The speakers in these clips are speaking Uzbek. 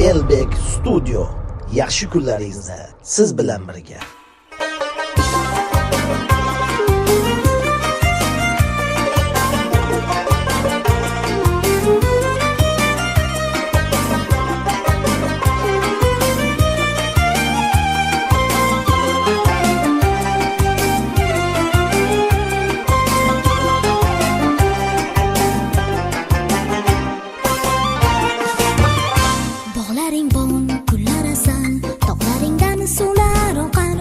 Elbek Studio. Yaxshi kunlaringizda siz bilan birga. Bog'laring bon, kullarasan, tog'laringdan suvlar oqar,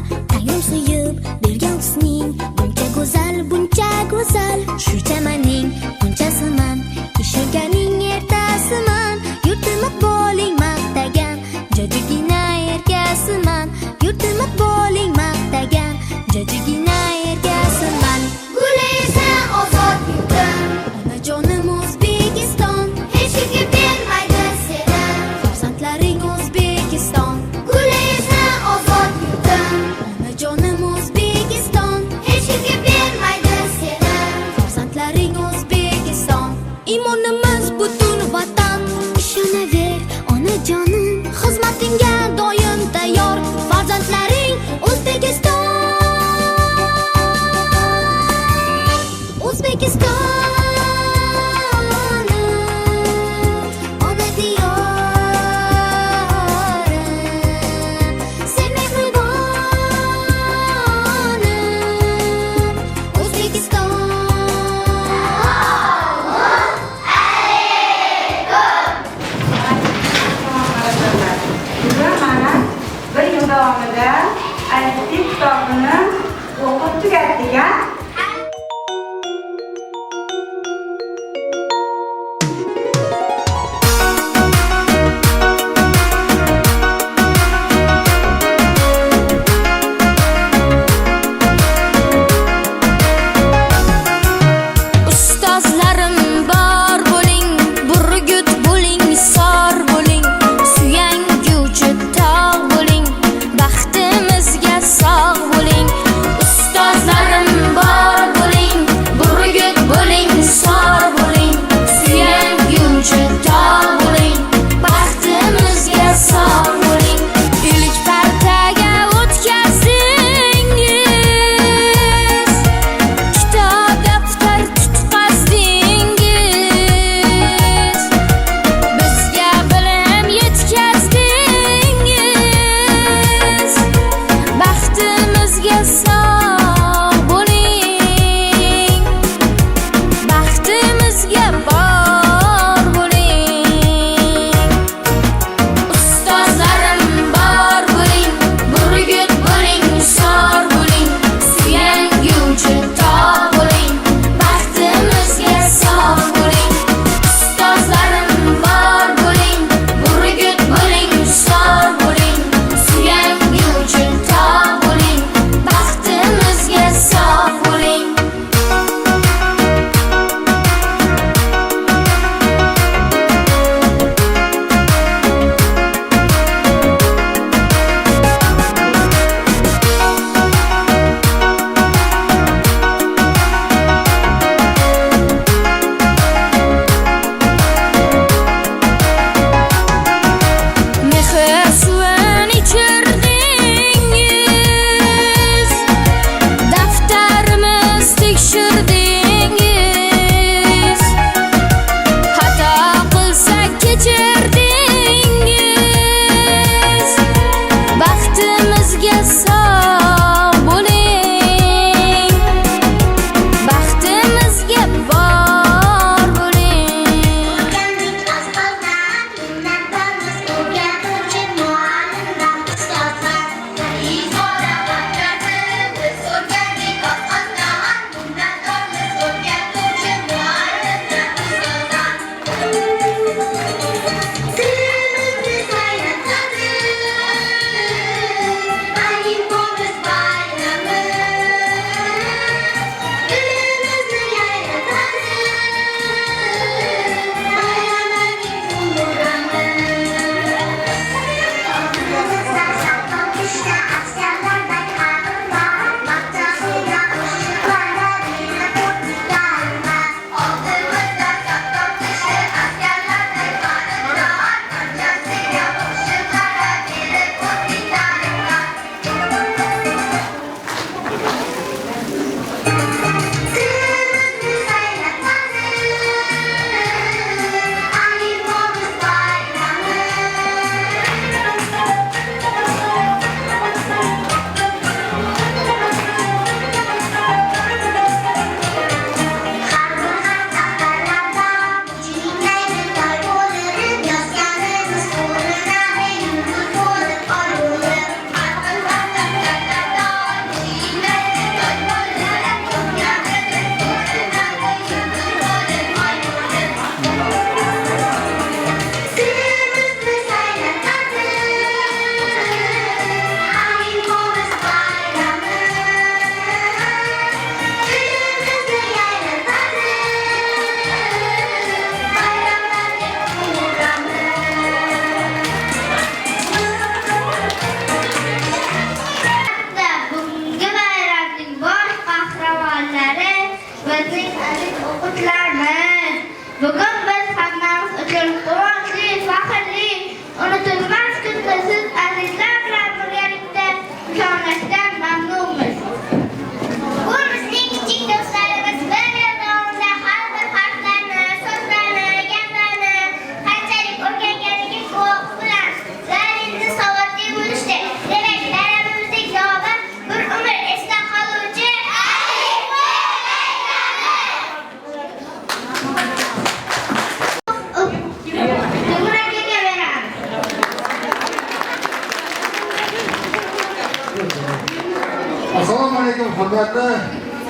hurmatli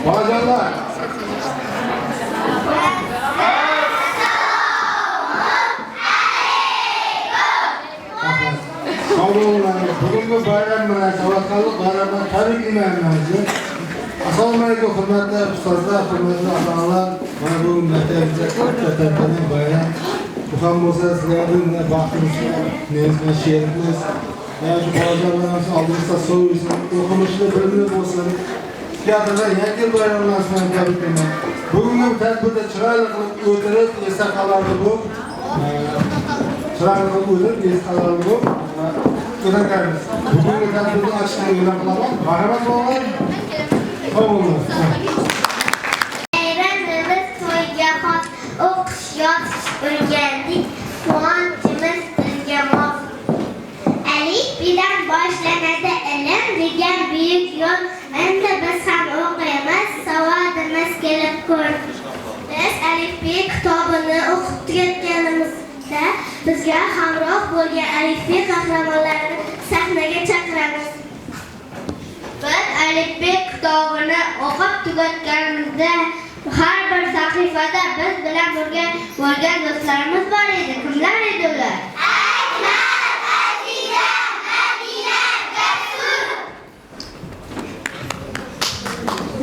bolajonlar. Bugungi bayram bilan Samarqandlik bayramdan tabriklayman sizni. Assalomu alaykum hurmatli ustozlar, hurmatli ota-onalar. Mana bu maktabimizda katta bayram. Bu ham bo'lsa sizlarning baxtimiz, niyatimiz, she'rimiz. Yani şu bolajonlarimiz oldimizda so'yilsin, o'qimishli bilimli bo'lsin. Teatrda yangi bayramlarini tabriklayman. Bugungi tadbirda chiroyli qilib o'tirib, esda qolarli bu. Chiroyli qilib o'tirib, esda qolarli bu. O'tiramiz. Bugungi tadbirni ochishni e'lon qilaman. Marhamat bolalar. Qovunlar. Bayramimiz to'yga xos, o'qish, yozish o'rgandik. Quvonchimiz dilga mos. Alif bilan boshlanadi ilm degan buyuk yo'l. Endi biz ham o'qiymiz, savodimiz kelib ko'r. Biz alifbe kitobini o'qib tugatganimizda bizga hamroh bo'lgan alifbe qahramonlarini sahnaga chaqiramiz. Biz alifbe kitobini o'qib tugatganimizda har bir sahifada biz bilan birga bo'lgan do'stlarimiz bor edi. Kimlar edi ular?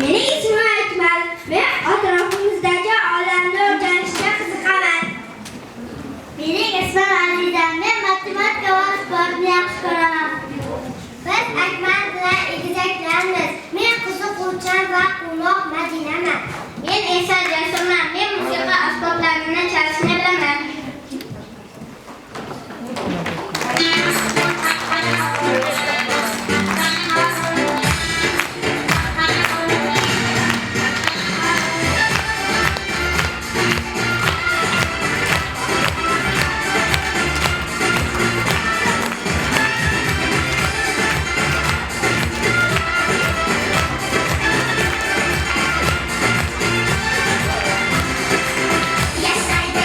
Mening ismim Akmal. Men atrofimizdagi olamni o'rganishga qiziqaman. Mening ismim Aziza. Men matematika va sportni yaxshi ko'raman. Biz Akmal bilan egizaklarmiz. Men qiziquvchan va quvnoq Madinaman. Men esa Jasurman. Men musiqa asboblarini chalishni bilaman. Yashaydi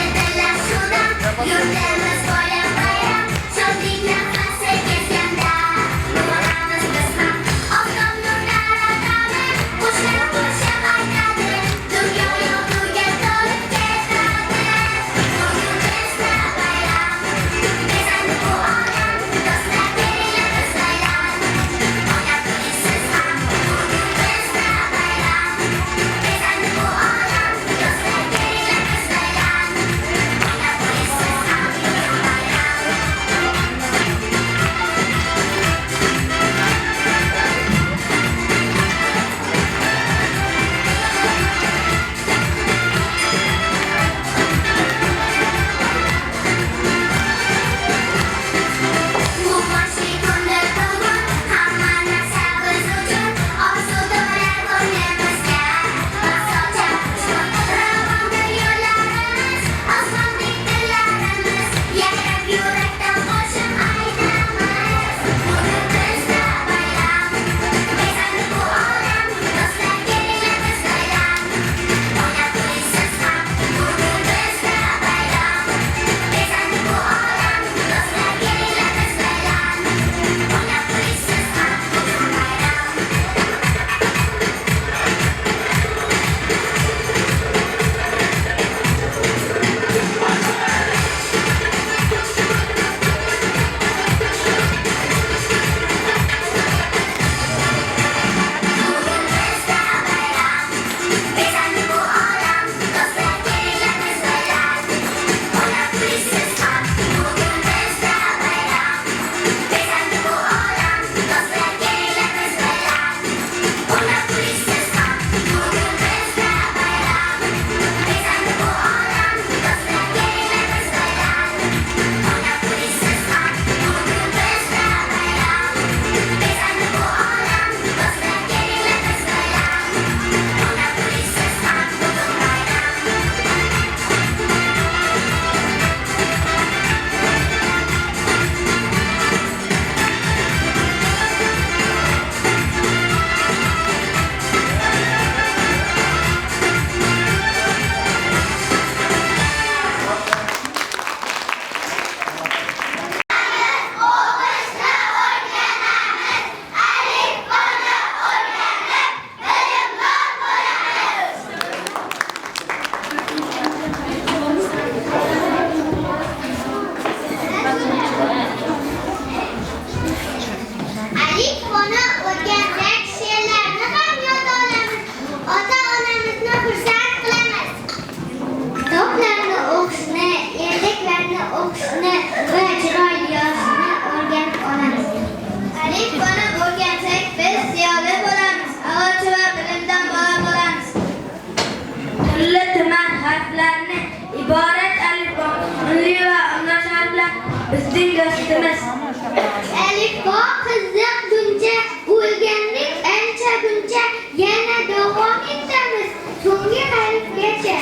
bizning do'stimiz. Alifbo qiziq buncha, o'rgandik ancha buncha, yana davom etamiz so'nggi harfgacha.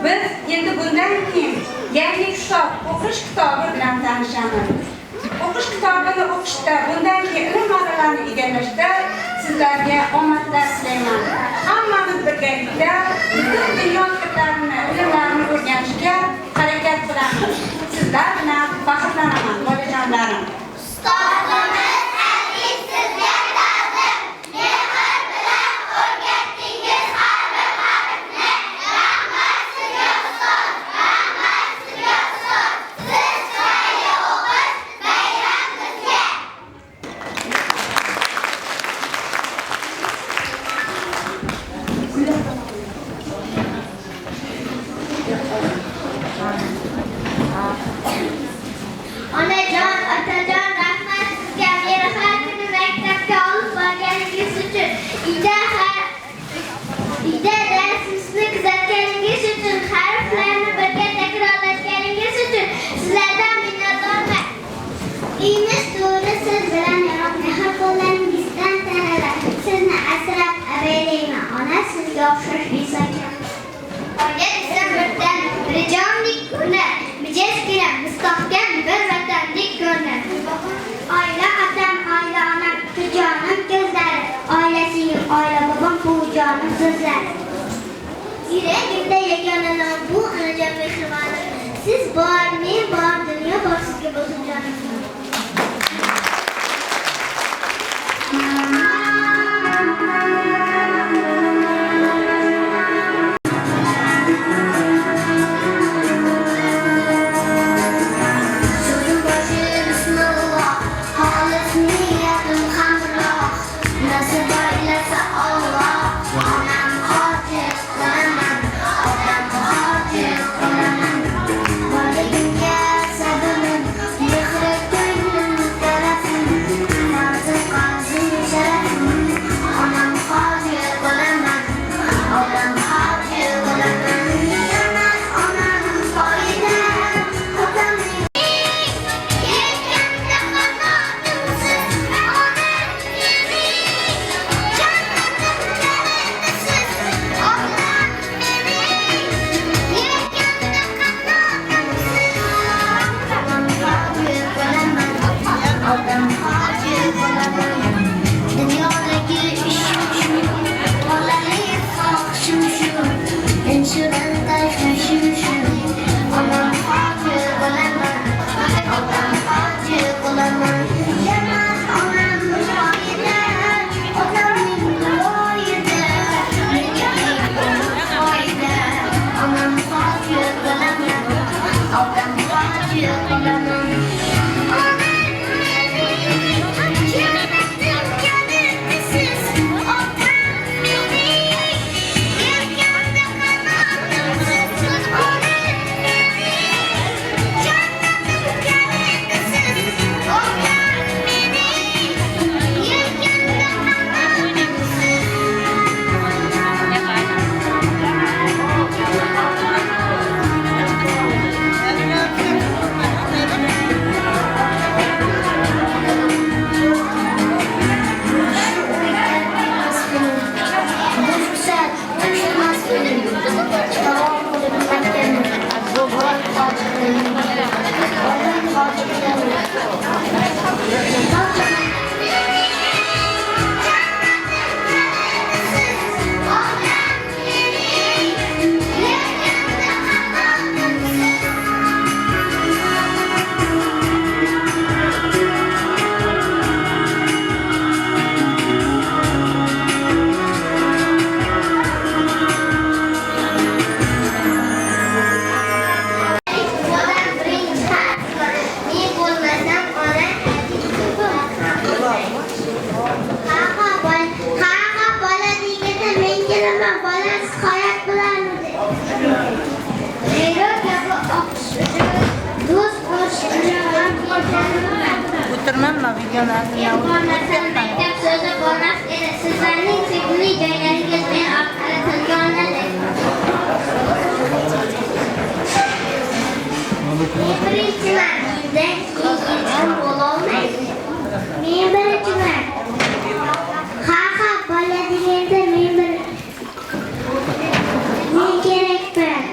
Biz endi bundan keyin yangi hisob o'qish kitobi bilan tanishamiz. O'qish kitobini o'qishda, bundan keyin ilm marralarini egallashda sizlarga omadlar tilayman. Hammamiz birgalikda butun dunyo fikrlarini, ilmlarini o'rganishga harakat qilamiz. Sizlar bilan faxrlanaman, bolajonlarim. Onajon, otajon, rahmat sizga. Meni har kuni maktabga olib borganingiz uchun, uyda darsimizni kuzatganingiz uchun, harflarni birga takrorlashganingiz uchun sizlardan minnatdorman. Uyimiz to'g'ri siz bilan yaroq, mehr qo'llaringizdan taralar. Sizni asrab avaylayman. Ona sizga o'xshash bisakam. Oila esa birdan birjonlik kuni, mijozgina mustahkam bir vatanlik ko'rinar. Oila otam, oila onam, tujonim ko'zlari, oila singlim, oila bobom, buvijonim so'zlari. Yuragimda yagona nom bu onajon mehribonim. Siz bor, men bor, dunyo bor, sizga bo'lsin jonim. Sabırın, mihret Bo'lmasa maktab so'zi bo'lmas edi. Sizlarning sevimli joylaringiz men orqali tilga olinadi. Birinchiman, mendan keyin hech kim bo'lolmaydi. Men birinchiman. Ha, bola deganda men kerakman.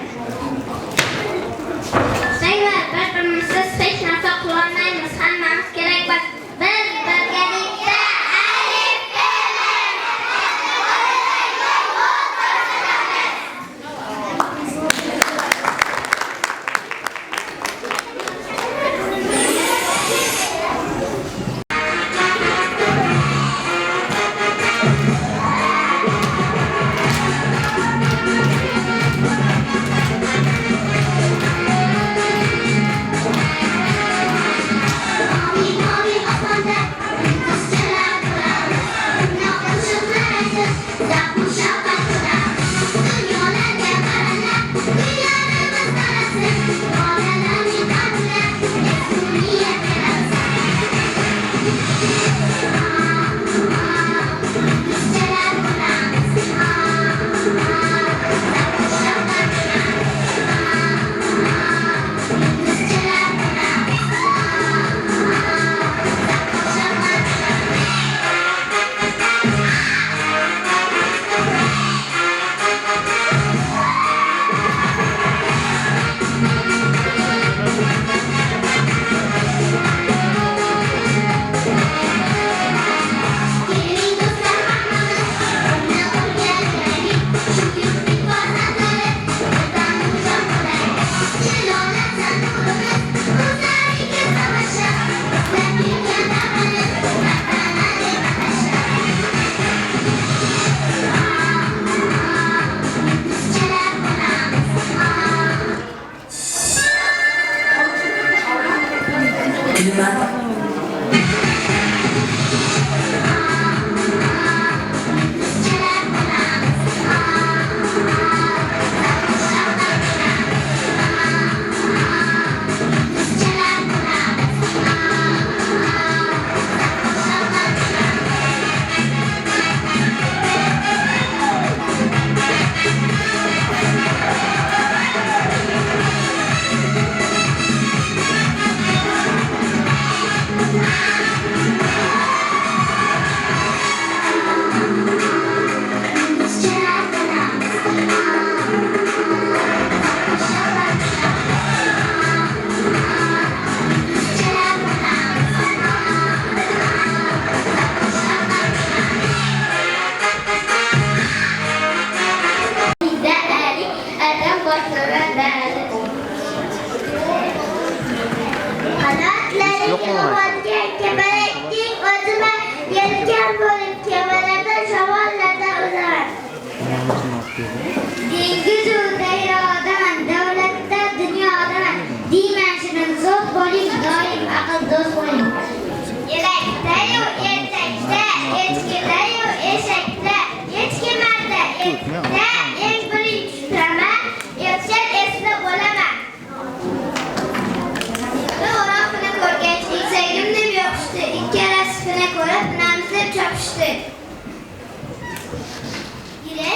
Saylar, bir-birimizsiz hech narsa qilolmaymiz. Hammamiz kerakmiz. Birgalikda alif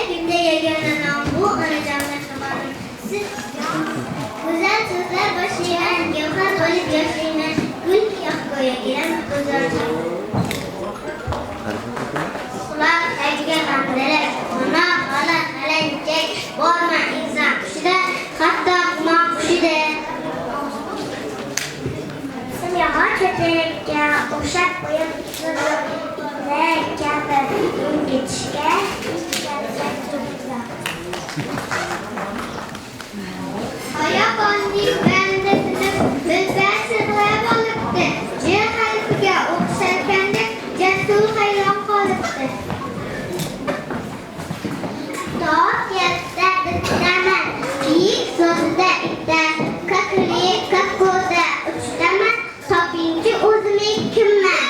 Günde yegane nam bu anacamlar tabanım. Siz güzel sözler başlayan Gökhan Olip yaşayına gül yakkoya giren gözlerce. Kulak tercüge hamdere, ona hala halencek, borma insan kuşide, hatta kuma kuşide. Sim yaha köterekya, uşak boyun sırrı, ne kâfer gün geçişke, ayak anlayıp bendesiniz, lütfen sırraya balıktı. Cihan halifige okşarken de cesur hayran kalıptı. Doğuk yette dıtlaman, giyik sözde itte, kakırıyı kakkoda uçtaman, topinci uzmi kümmen.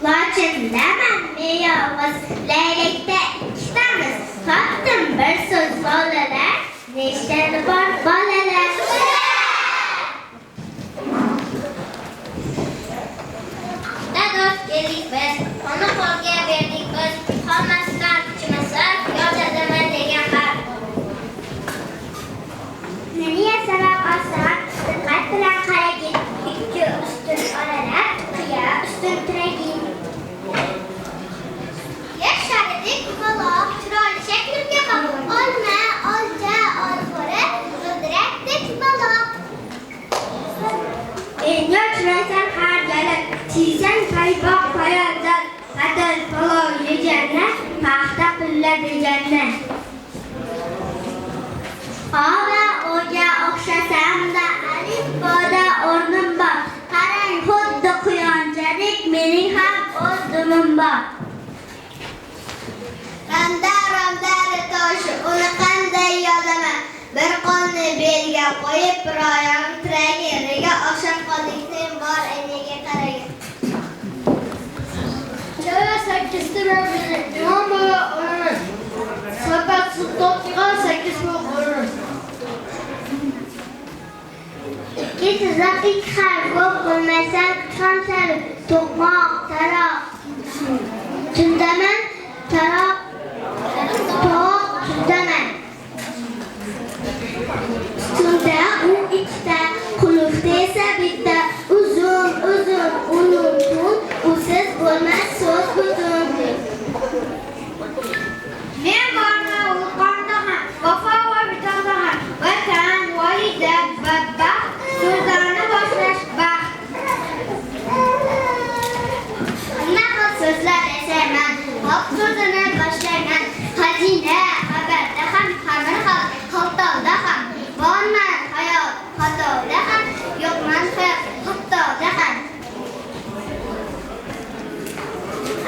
Lakin demem mi yavuz, leylekte ikitemiz, taktım bir söz balalar, neşteri var balalar. dik balo, chiroyli shaklimga balo. Olma, olcha, olxo'ri, g'ildirakdek balo. Endi uchraysan har gali, chiysang paypoq poyabzal, atal palov yeganlar, paxta pulla deganlar. Ova o'ga o'xshasam-da, alifboda o'rnim bor. Qarang, xuddi quyonchadek mening ham o'z dumim bor. Ramda toshi, uni qanday yozaman? Bir qo'lni belga qo'yib, royam tiragiriga o'xshab qolding sen bor aynaga qaragan. Jo'ya 8ta berdi. Nima o'raman? Sabat sultotiga 8 o'raman. Ikki tizim ikki harf ko'p bo'lmasa, ham sari to'qmoq, taroq. Tundaman, taroq, to'q, tundaman. Tunda u ikkita, qulufda esa bitta. Uzun, ulug' tun, usiz bo'lmas so'z butun. Men borma u qonda ham, vafo va vijdonda ham, vatan, volida va baxt so'zlarni boshlash baxt. Nima so'zlar yashayman, haq so'zini boshlayman. Xazina, xabarda ham, xamir ham, xaltoda ham. Borman hayot, xatoda ham, yo'qman xatoda ham.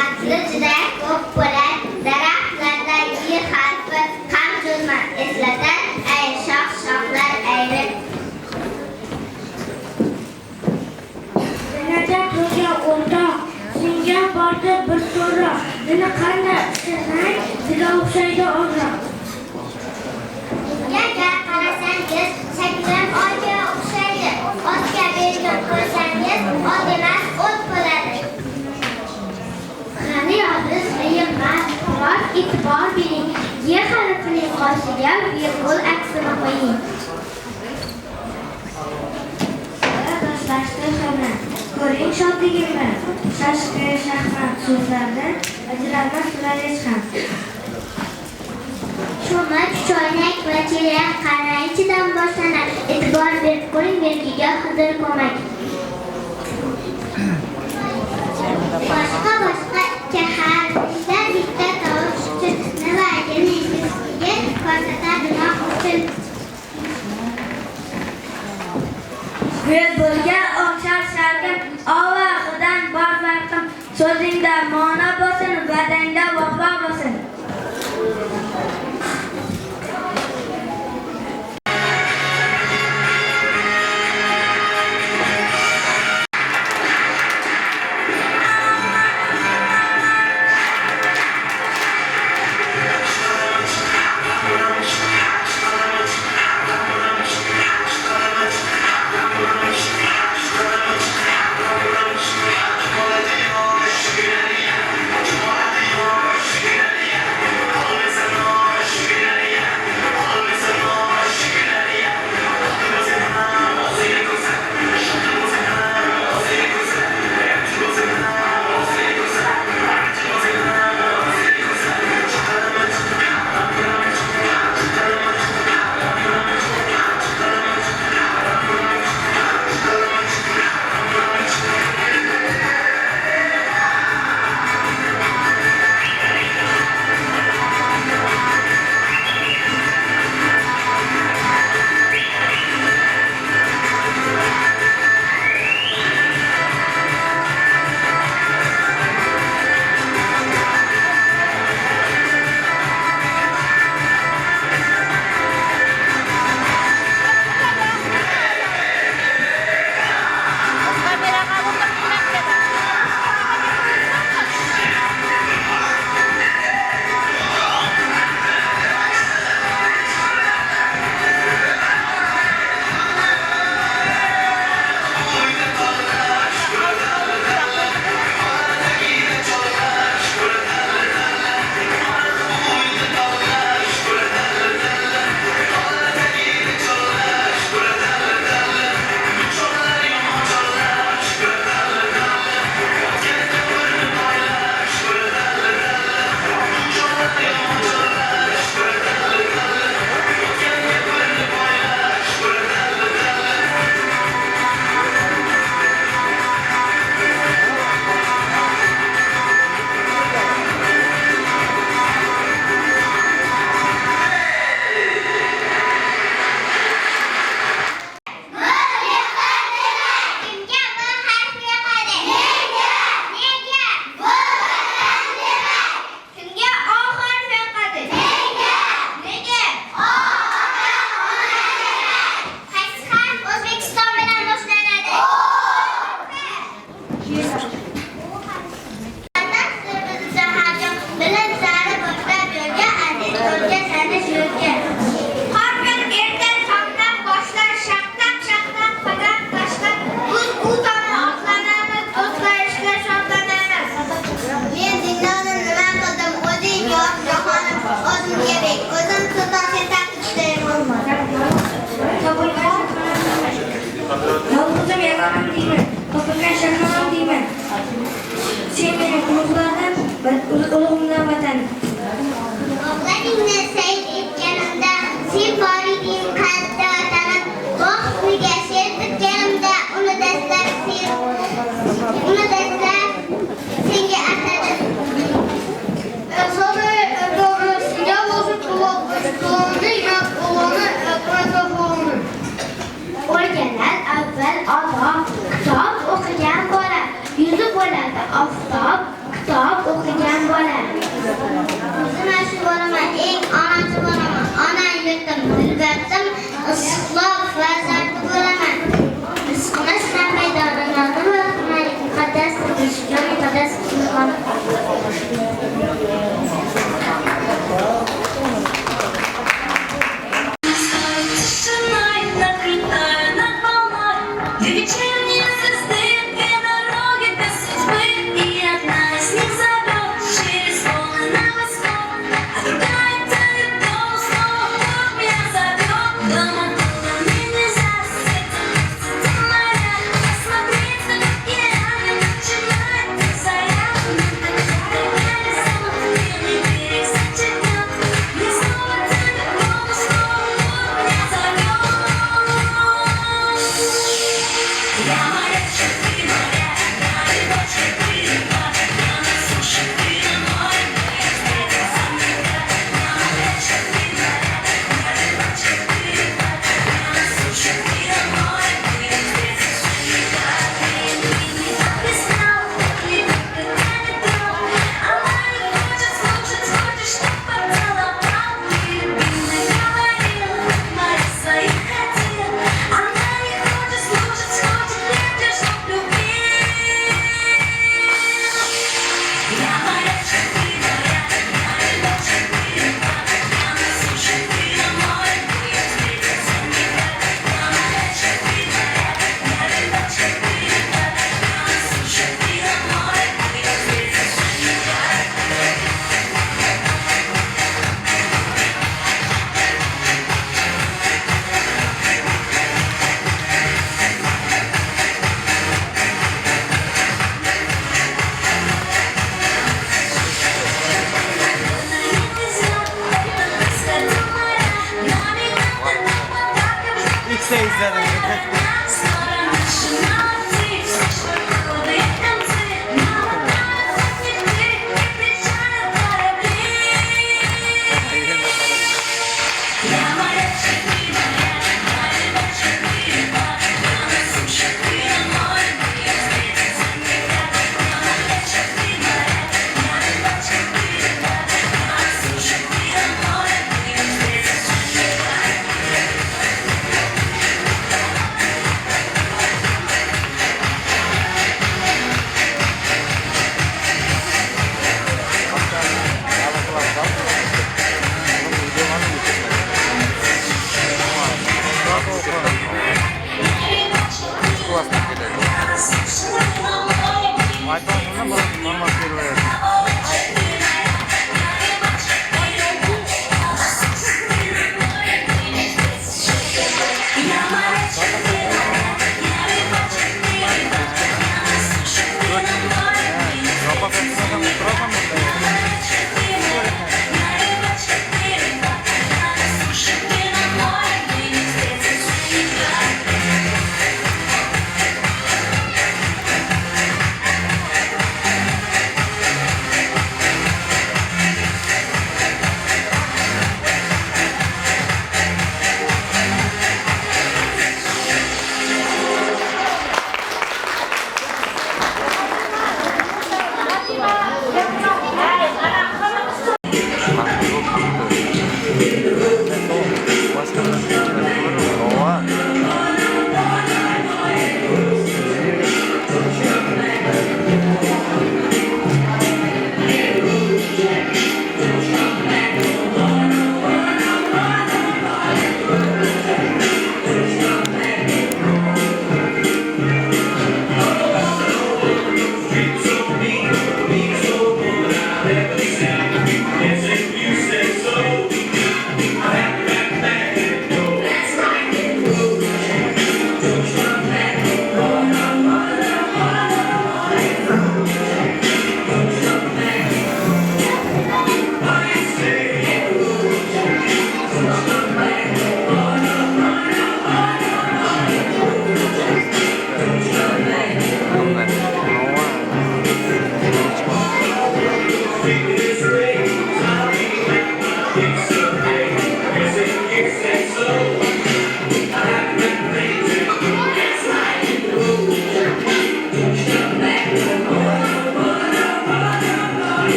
Asli juda ko'p bo'lar, daraxtlardagi harfi ham cho'zman. Eslatar, ay shoxlar ayri. Dinaja turgan o'rtoq, senga bordi bir so'roq. Dini qanday istasang, dili o'xshaydi ozroq. Agar qarasangiz, shaklim oyga o'xshaydi. Otga bergan qo'ysangiz, ot emas, o't bo'ladi. Qani yozish qiyin-emas, biroz e'tibor bering. Y harfining qoshiga virgul aksini qo'ying. Boshlashdi hamon. Ko'ring shodligimni. Shashqi, shahmat so'zlardan ajralmas ular hech ham. Cho'mach, choynak va chelak qaraychidan boshlanar. E'tibor berib ko'ring, belgiga Xidir ko'mak. Boshqa ikki harfda bitta tovush uchun nimaligini sizga ko'rsatadi uchun. Gul bo'lgan o'xshar sharkim, ovog'idan bor farqim. So'zingda ma'no bo'lsin, badangda vafo bo'lsin.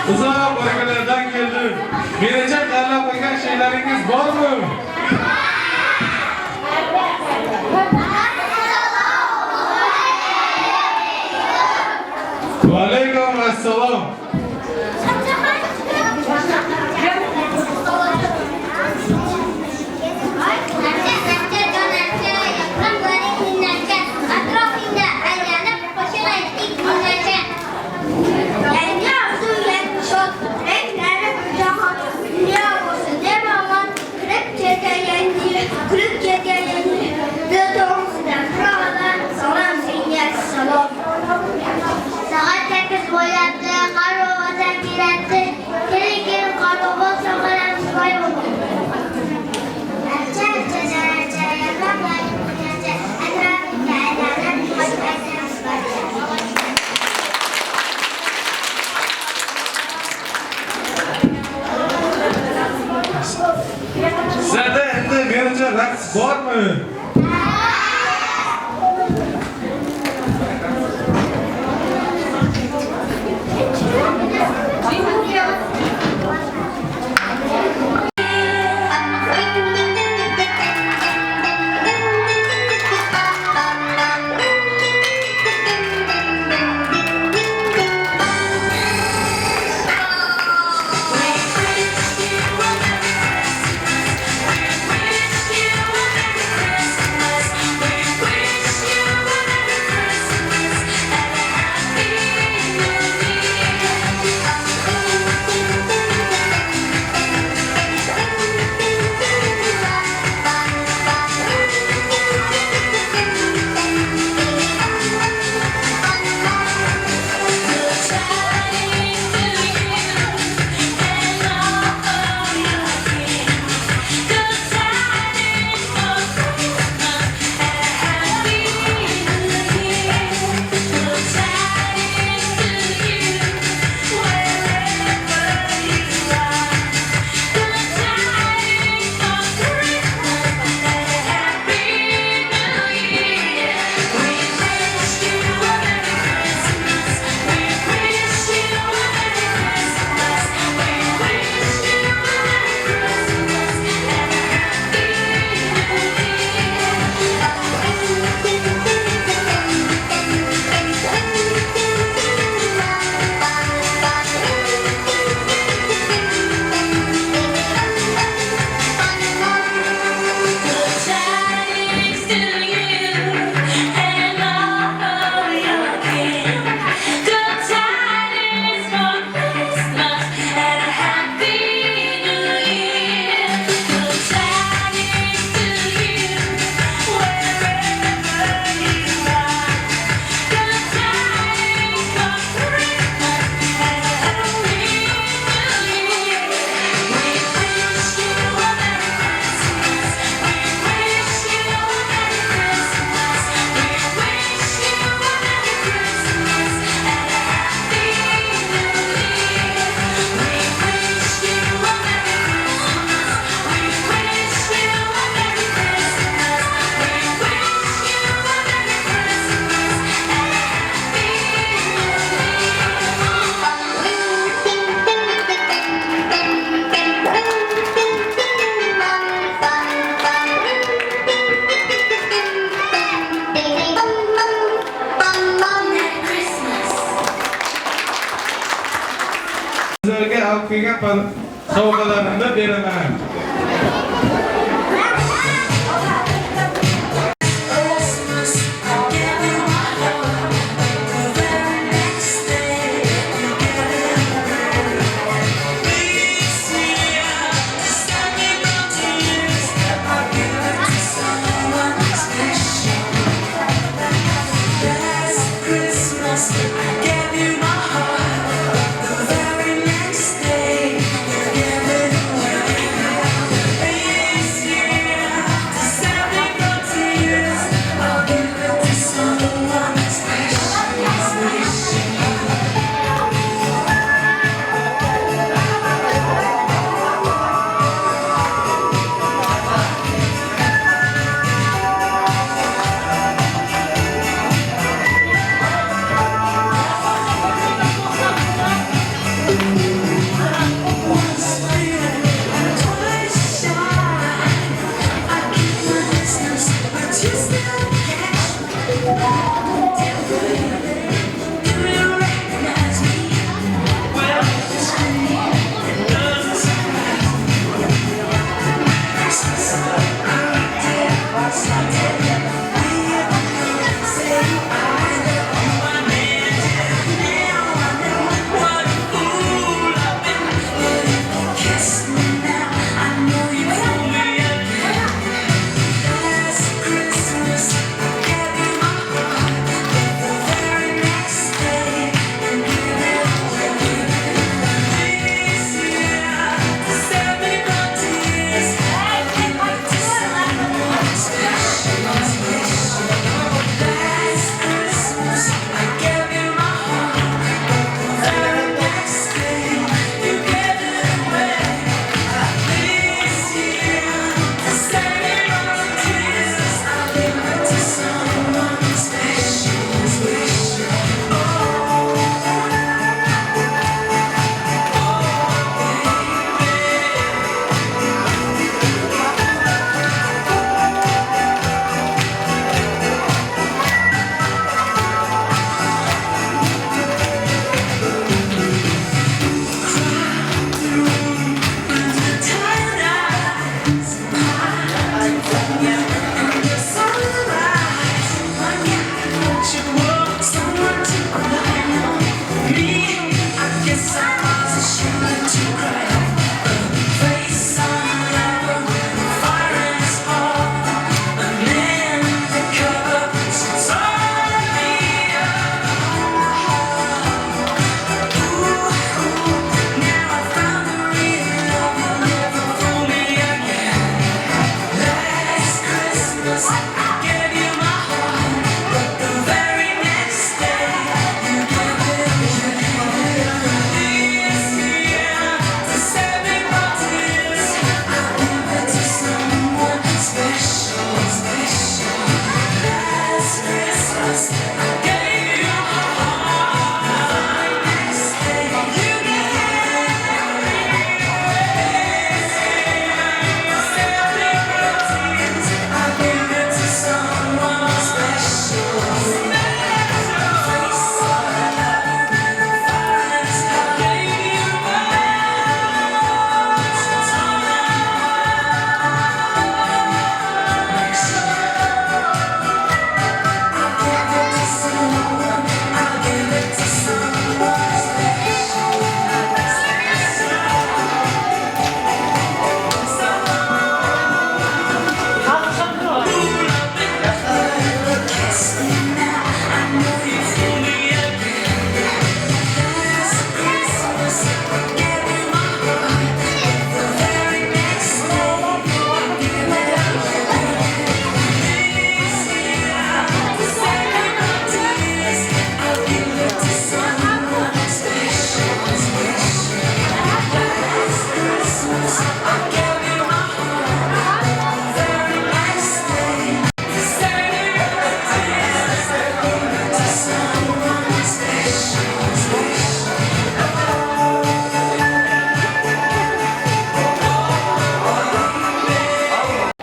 Uzoq bölgelerden geldim. Gelecek darlab qo'ygan şeyleringiz bormi? Va alaykum assalom. Sizlarda endi menimcha raqs bormi? olib kelgan sovg'alarimni beraman.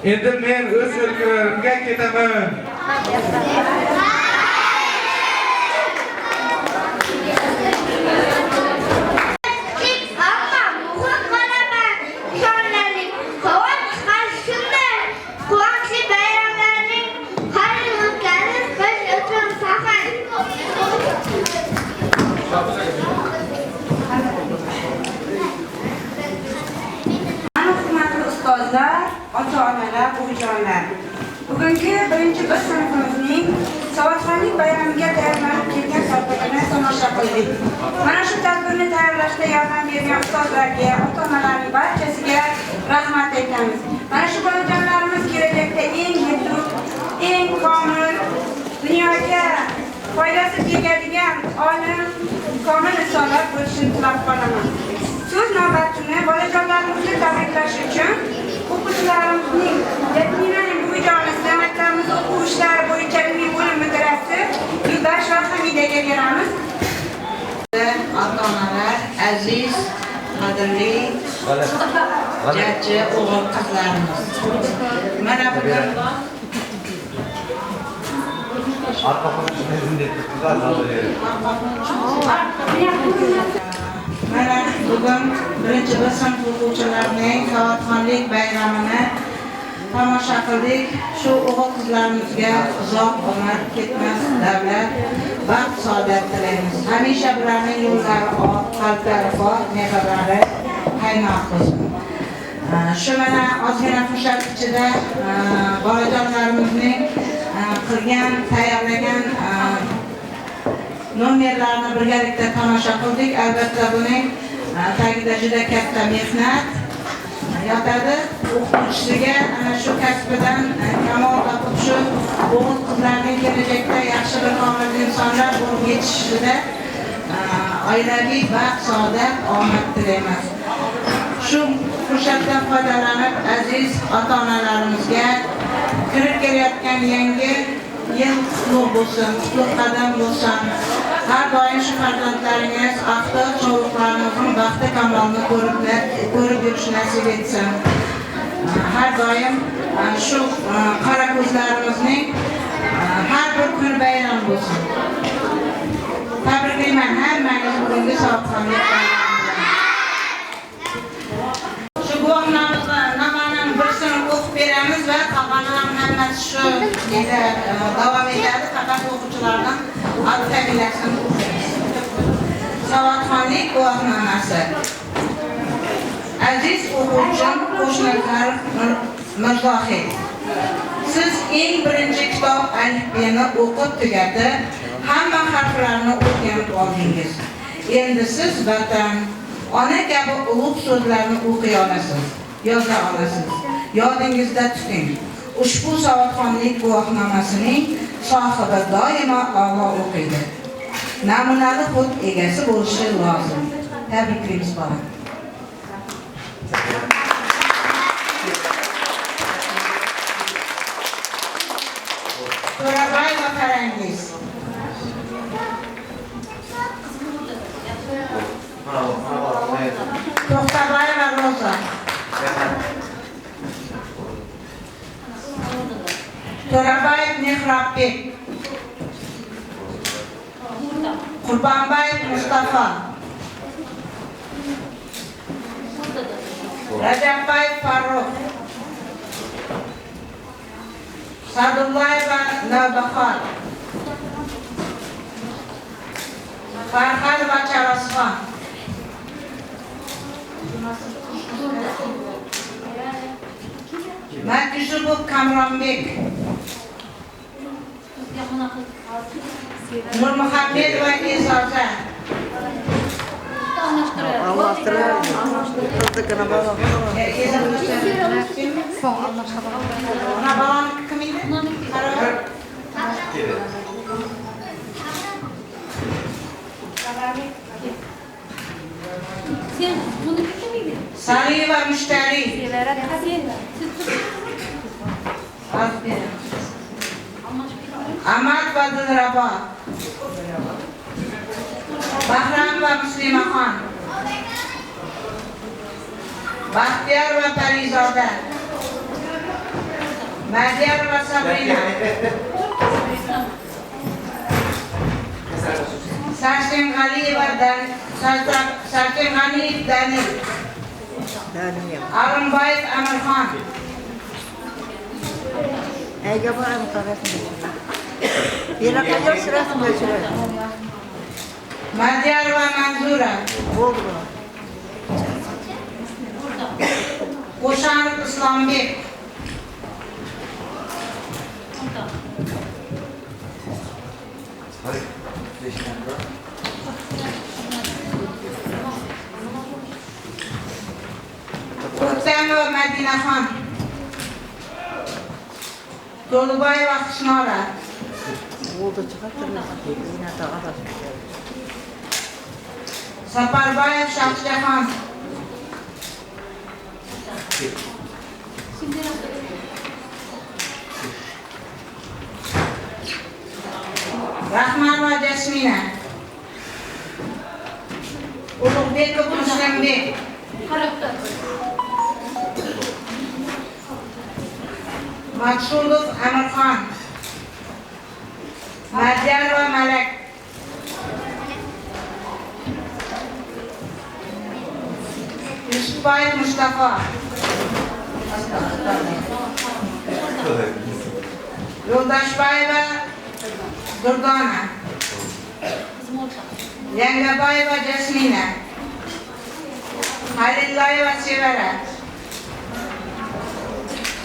Endi men o'z o'lkalarimga ketaman. Amma ustozlar, ota-onalar, buvijonlar. Bugungi 1-B sinfimizning savodxonlik bayramiga tayyorlanib kelgan tadbirini tomosha qildik. Mana shu tadbirni tayyorlashda yordam bergan ustozlarga, ota-onalarning barchasiga rahmat aytamiz. Mana shu bolajonlarimiz kelajakda eng yetuk, eng komil, dunyoga foydasi tegadigan olim, komil insonlar bo'lishini tilab qolaman. So'z navbatini bolajonlarimizni tabriklash uchun o'quvchilarimizning Yatminaning buvijonisi maktabimiz o'quv ishlari bo'yicha ilmiy bo'lim mudirasi Yo'ldosh Hamidaga beramiz. Ota-onalar, aziz, qadrli jajji o'g'il qizlarimiz. Mana bugun Mana bugun 1-B sinf o'quvchilarining savodxonlik bayramini tomosha qildik. Shu o'g'il qizlarimizga uzoq umr, ketmas davlat, baxt, saodat tilaymiz. Hamisha ularning yo'llari oq, qalblari pok, mehrlari qaynoq bo'lsin. Shu mana ozgina fursat ichida bolajonlarimizning qilgan, tayyorlagan nomerlarni birgalikda tomosha qildik. Albatta buning tagida juda katta mehnat yotadi. O'quvchisiga ana shu kasbidan kamol topib shu o'g'il qizlarning kelajakda yaxshi bir komil insonlar bo'lib yetishishida oilaviy baxt, saodat, omad tilaymiz. Shu fursatdan foydalanib aziz ota-onalarimizga kirib kelayotgan yangi yil qutlug' bo'lsin, qutlug' qadam bo'lsin. Har doim shu farzandlaringiz afti chog'liqlarinizning baxti kamolini ko'rib yurish nasib etsin. Har doim shu qora ko'zlarimizning har bir kun bayram bo'lsin. Tabriklayman hammangiz bugungi savodxonlik bayramida. Shu guvohnomaning birsini o'qib beramiz va qolganlarning hammasi shu yerda davom etadi. Faqat o'quvchilardan alfabetlasini o'qiymiz. Savodxonlik guvohnomasi. Aziz o'quvchim Qo'shnilar Mirzohid, siz eng birinchi kitob alifbeni o'qib tugatib, hamma harflarni o'rganib oldingiz. Endi siz Vatan, ona kabi ulug' so'zlarni o'qiy olasiz, yoza olasiz. Yodingizda tuting. Ushbu savodxonlik guvohnomasining sohibi doimo a'lo o'qiydi. Namunali xud egasi bo'lishi lozim. Tabriklaymiz bola. To'rabay va Farangiz. To'xtabay va Roza. To'rabayev Mehrobbek. Qurbonbayev Mustafa. Rajabbayev Farruh. Sadullayeva Navbahor. Farhad va Charosxon. Makisubov Kamronbek. Nurmuhammad va Esoza. Sari va Mushtari. Ahmad va Dilrabo. Bahram va Muslimaxon. Baxtiyor va Parizoda. Madiyar va Sabrina. Sarsen G'aliyev Danil. Alimbayev Amirxon. Madiyar va Manzura. Qo'shanov Islombek. O'ktamova Madinaxon. To'lboyeva Xushnora. Saparbayev Shohjahon. Rahmanova Jasmina. Ulug'bekov Muslimbek. Maqsudov Amirxon. Marjanova Malak. Yusufbayev Mustafa. Yo'ldoshbayeva Durdona. Yangabayeva Jasmina. Halillayeva Sevara.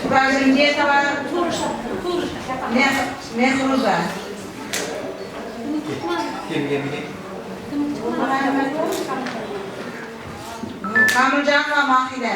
Urazimjetova Mehruza. Kamiljanova Mahida.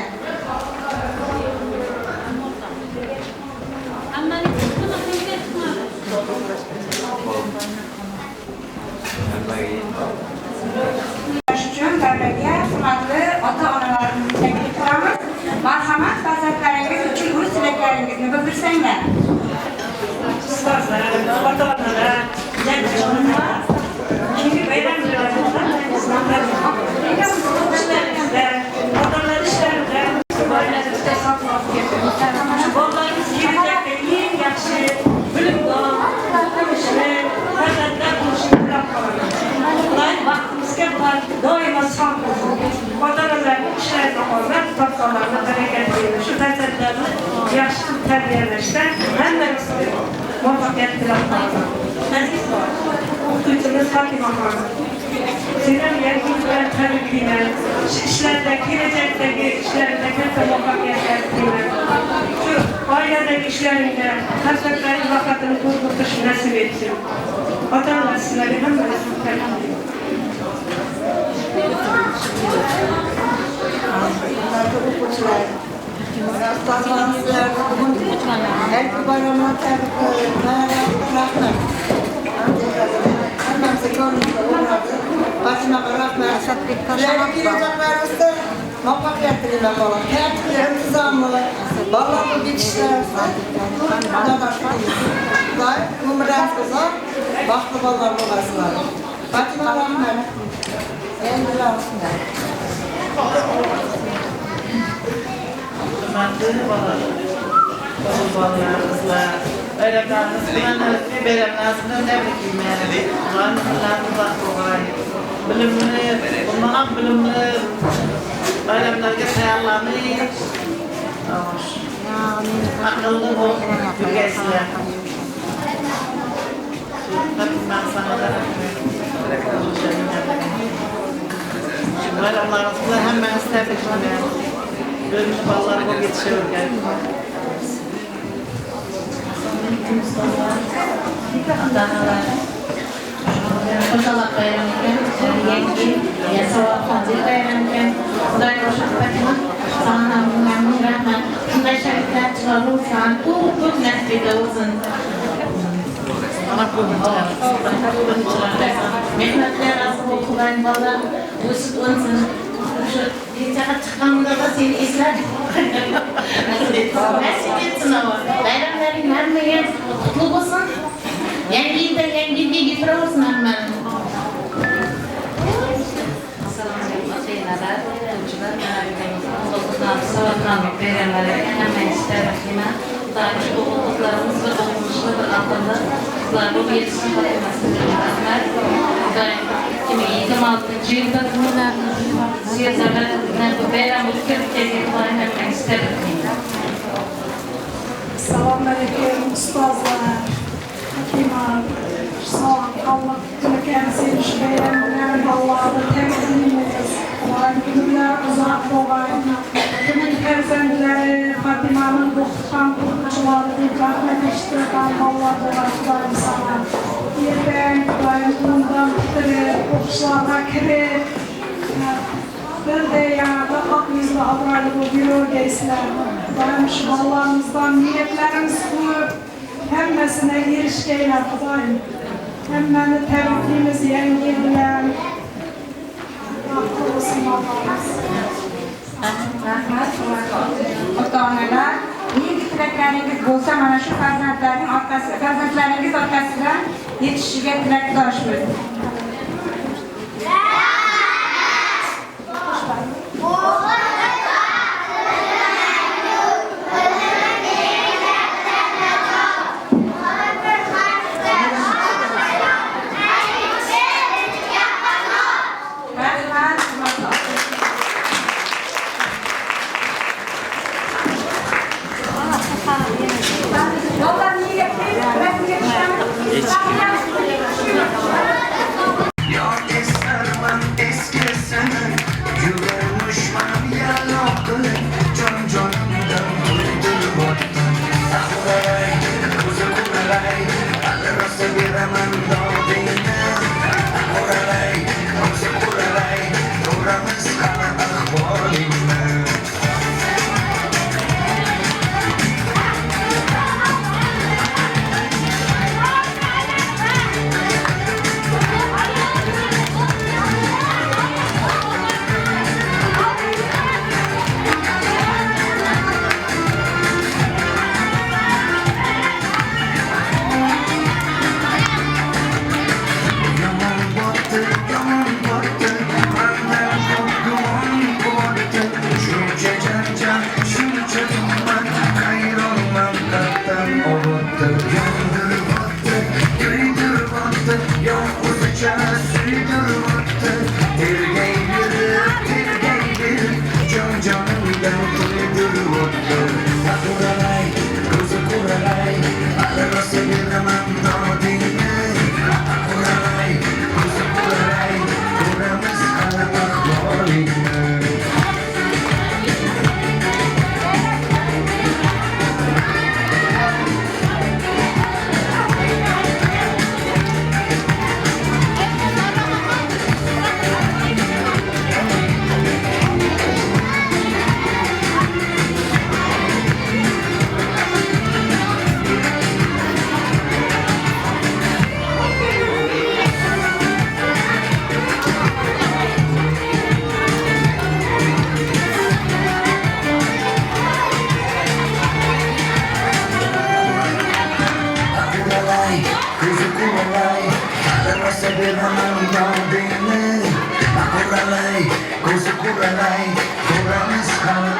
Uchun davlatga hurmatli ota-onalarimizni taklif qilamiz. Marhamat farzandlaringiz uchun o'z tilaklaringizni bildirsanglar. Ustozlar, ota-onalar, jadvallar, keyingi bayramlarimizda ishlaringizda, otalar ishlarida, oilalarida sog'lom keltiramiz. Bolalarimiz kelajakda eng yaxshi bilimdon, o'qimishli farzandlar bo'lishini tilab qolaman. Ular vaqtimizga bular doimo sog' bo'lsin. Ota-onalarning ishlarini xohlab, topganlarni barakat bersin. Shu farzandlarni yaxshi tarbiyalashda hammamiz muvaffaqiyat tilab qolaman. Aziz o'qituvchimiz Fatima xonim, sizlar yangi yillar tabriklayman. Shu ishlarda, kelajakdagi ishlarida katta muvaffaqiyatlar tilayman. Shu oiladagi ishlaringda farzandlaring vaqtini to'g'ri nasib etsin. Ota-onalar sizlarga hammasi tabriklayman. Muvaffaqiyat tilayman bolam. Tartibli, intizomli, bolalarni bitishlar, Xudoy umringiz uzoq, baxtli bolalar bo'lasizlar. Fatima rahmat. Endilar shunday. Hurmatli bolalar, bayramlarimiz bilan bayramlarimiz bilan tabriklayman. Bilimni, bundan bilimni bayramlarga tayyorlanib, aqlli bo'lib yurgaysizlar. Bayramlarimiz bilan hammamiz tabriklayman. Bölümlü ballar bu yetişiyorken. Adalar. Koşalak bayramken, yengi, yasavak fazil bayramken, Xudoy koşak Fatima, sana memnun rahmat. Shunday şerifler çıkarırsan, ko'p nasib olsun. Ana mehnatlar asıl okulan bolalar o'sib o'nsin. Şu yetağa çıkanında da seni izledim. Nasip etsin ama. Bayramların vermeyen kutlu olsun. Yangi yılda yangi yılga getirirsin hemen. Assalamualaikum. Savatlanmak bayramları hemen isterim. Tarih okullarımız ve okumuşlar altında kızlarla yetişim bakılmasını rahmet. Kimi 26. yılda bunlar siyasetler bayram ülkedeki hemen isterim. Selamünaleyküm ustazlar, hakimler, sağlık, tülkensin, şu bayramlar, Allah'ı temizliğiniz, Allah'ın günler uzak olayın, Kimin farzandlari Fatima'nın dokuzdan kurtulmaları deyip rahmet iştirden vallahi Allah'ım sana. Yerden, bundan bitirip, okuşlarına kirip, bir de yanında hak yüzlü abraylı bu büro geysler. Benim şu Allah'ımızdan niyetlerimiz kurup, hemmesine erişkeyler Kudayım. Hemmeni tebrikliyimiz yengiyle. Rahmet olsun Allah'ımız. Rahmat, ota-onalar, niyet tilaklaringiz bo'lsa, mana shu farzandlaringiz orqasidan yetishishiga tilakdoshmiz. Kuralay, kuralay, kuralay, kuralay,